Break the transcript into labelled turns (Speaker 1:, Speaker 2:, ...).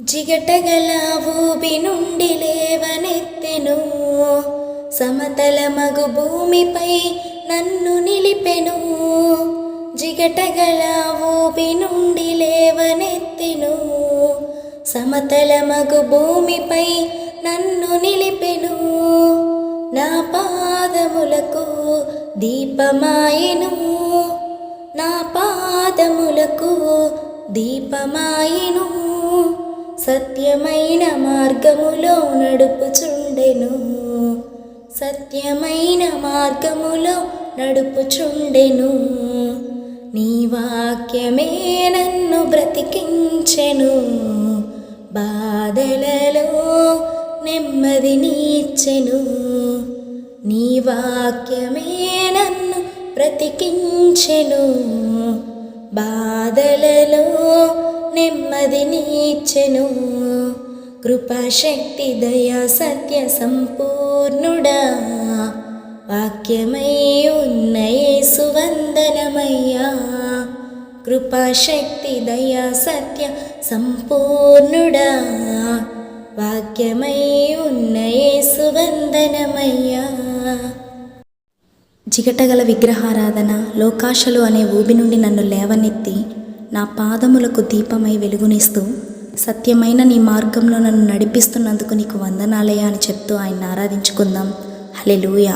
Speaker 1: జిగటగల ఊబి నుండి లేవనెత్తెను, సమతల మగు భూమిపై నన్ను నిలిపెను. జిగటగల ఊబి నుండి లేవనెత్తెను, సమతల మగు భూమిపై నన్ను నిలిపెను. నా పాదములకు దీపమాయెను, నా పాదములకు దీపమాయెను. సత్యమైన మార్గములో నడుపుచుండెను, సత్యమైన మార్గములో నడుపుచుండెను. నీ వాక్యమే నన్ను బ్రతికించెను, బాధలలో నెమ్మదినిచ్చెను. నీ వాక్యమే నన్ను బ్రతికించెను, బాధలలో నెమ్మదినిచ్చెను. కృపాశక్తి దయా సత్య సంపూర్ణుడా, వాక్యమై ఉన్న యేసు వందనమయ్యా. కృపాశక్తి దయా సత్య సంపూర్ణుడా, వాక్యమై ఉన్న యేసు వందనమయ్యా. జిగటగల విగ్రహారాధన, లోకాశలు అనే ఊబి నుండి నన్ను లేవనెత్తి నా పాదములకు దీపమై వెలుగునిస్తూ సత్యమైన నీ మార్గంలో నన్ను నడిపిస్తున్నందుకు నీకు వందనాలయ్యా అని చెప్తూ ఆయన్ని ఆరాధించుకుందాం. హల్లెలూయా.